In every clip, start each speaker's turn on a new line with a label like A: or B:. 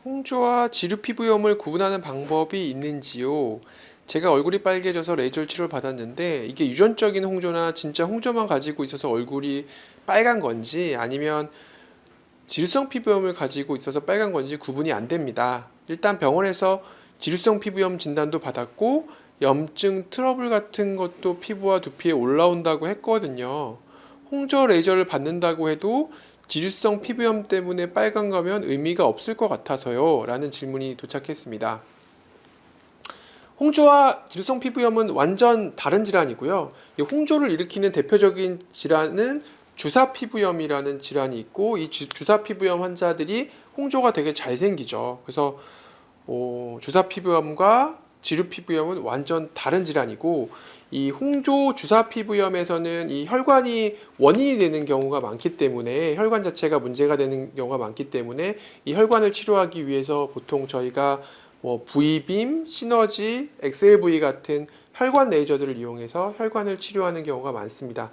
A: 홍조와 지루 피부염을 구분하는 방법이 있는지요? 제가 얼굴이 빨개져서 레이저 치료를 받았는데 이게 유전적인 홍조나 진짜 홍조만 가지고 있어서 얼굴이 빨간 건지 아니면 지루성 피부염을 가지고 있어서 빨간 건지 구분이 안 됩니다. 일단 병원에서 지루성 피부염 진단도 받았고 염증 트러블 같은 것도 피부와 두피에 올라온다고 했거든요. 홍조 레이저를 받는다고 해도 지루성 피부염 때문에 빨간 거면 의미가 없을 것 같아서요. 라는 질문이 도착했습니다. 홍조와 지루성 피부염은 완전 다른 질환이고요. 이 홍조를 일으키는 대표적인 질환은 주사 피부염이라는 질환이 있고 이 주사 피부염 환자들이 홍조가 되게 잘 생기죠. 그래서 주사 피부염과 지루 피부염은 완전 다른 질환이고 이 홍조 주사 피부염에서는 이 혈관이 원인이 되는 경우가 많기 때문에 혈관 자체가 문제가 되는 경우가 많기 때문에 이 혈관을 치료하기 위해서 보통 저희가 V빔, 시너지, XLV 같은 혈관 레이저들을 이용해서 혈관을 치료하는 경우가 많습니다.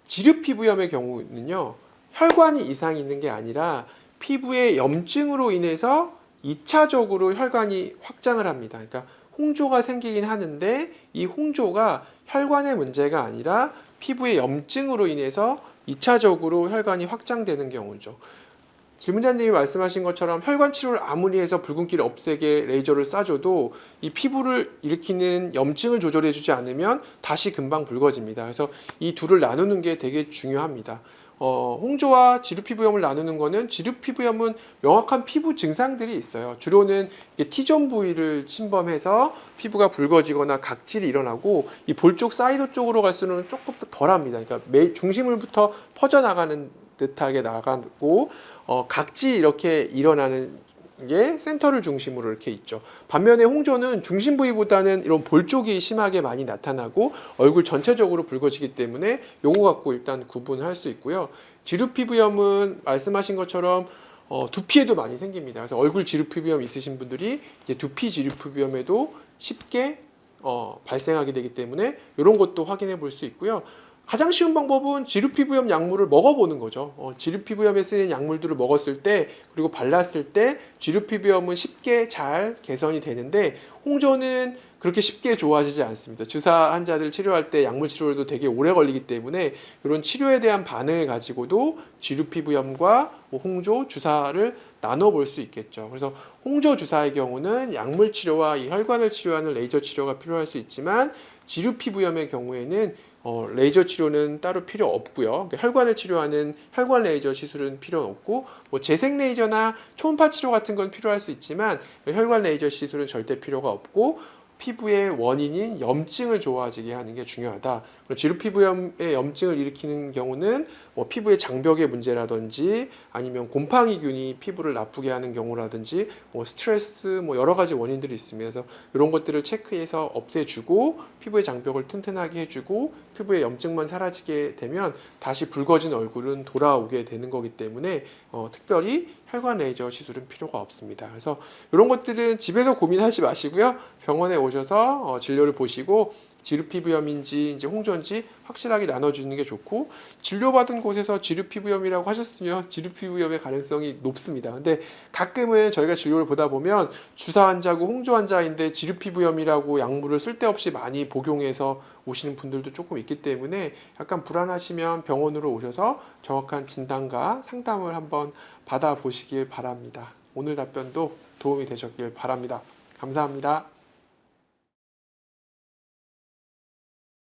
A: 지루 피부염의 경우는요, 혈관이 이상이 있는 게 아니라 피부의 염증으로 인해서 2차적으로 혈관이 확장을 합니다. 그러니까 홍조가 생기긴 하는데 이 홍조가 혈관의 문제가 아니라 피부의 염증으로 인해서 2차적으로 혈관이 확장되는 경우죠. 질문자님이 말씀하신 것처럼 혈관 치료를 아무리 해서 붉은기를 없애게 레이저를 쏴줘도 이 피부를 일으키는 염증을 조절해주지 않으면 다시 금방 붉어집니다. 그래서 이 둘을 나누는 게 되게 중요합니다. 홍조와 지루 피부염을 나누는 거는 지루 피부염은 명확한 피부 증상들이 있어요. 주로는 T존 부위를 침범해서 피부가 붉어지거나 각질이 일어나고 이 볼 쪽 사이드 쪽으로 갈수록 조금 더 덜합니다. 그러니까 중심으로부터 퍼져나가는 듯하게 나가고 각질이 이렇게 일어나는 게 센터를 중심으로 이렇게 있죠. 반면에 홍조는 중심 부위보다는 이런 볼 쪽이 심하게 많이 나타나고 얼굴 전체적으로 붉어지기 때문에 요거 갖고 일단 구분할 수 있고요. 지루 피부염은 말씀하신 것처럼 두피에도 많이 생깁니다. 그래서 얼굴 지루 피부염 있으신 분들이 이제 두피 지루 피부염에도 쉽게 발생하게 되기 때문에 이런 것도 확인해 볼 수 있고요. 가장 쉬운 방법은 지루 피부염 약물을 먹어보는 거죠. 지루 피부염에 쓰이는 약물들을 먹었을 때 그리고 발랐을 때 지루 피부염은 쉽게 잘 개선이 되는데 홍조는 그렇게 쉽게 좋아지지 않습니다. 주사 환자들 치료할 때 약물 치료도 되게 오래 걸리기 때문에 이런 치료에 대한 반응을 가지고도 지루 피부염과 홍조 주사를 나눠 볼 수 있겠죠. 그래서 홍조 주사의 경우는 약물 치료와 이 혈관을 치료하는 레이저 치료가 필요할 수 있지만 지루 피부염의 경우에는 레이저 치료는 따로 필요 없고요. 혈관을 치료하는 혈관 레이저 시술은 필요 없고 재생 레이저나 초음파 치료 같은 건 필요할 수 있지만 혈관 레이저 시술은 절대 필요가 없고 피부의 원인인 염증을 좋아지게 하는 게 중요하다. 지루 피부염의 염증을 일으키는 경우는 피부의 장벽의 문제라든지 아니면 곰팡이균이 피부를 나쁘게 하는 경우라든지 스트레스 여러 가지 원인들이 있습니다. 그래서 이런 것들을 체크해서 없애주고 피부의 장벽을 튼튼하게 해주고 피부의 염증만 사라지게 되면 다시 붉어진 얼굴은 돌아오게 되는 거기 때문에 특별히 혈관 레이저 시술은 필요가 없습니다. 그래서 이런 것들은 집에서 고민하지 마시고요. 병원에 오셔서 진료를 보시고 지루 피부염인지 이제 홍조인지 확실하게 나눠주는 게 좋고 진료받은 곳에서 지루 피부염이라고 하셨으면 지루 피부염의 가능성이 높습니다. 근데 가끔은 저희가 진료를 보다 보면 주사 환자고 홍조 환자인데 지루 피부염이라고 약물을 쓸데없이 많이 복용해서 오시는 분들도 조금 있기 때문에 약간 불안하시면 병원으로 오셔서 정확한 진단과 상담을 한번 받아보시길 바랍니다. 오늘 답변도 도움이 되셨길 바랍니다. 감사합니다.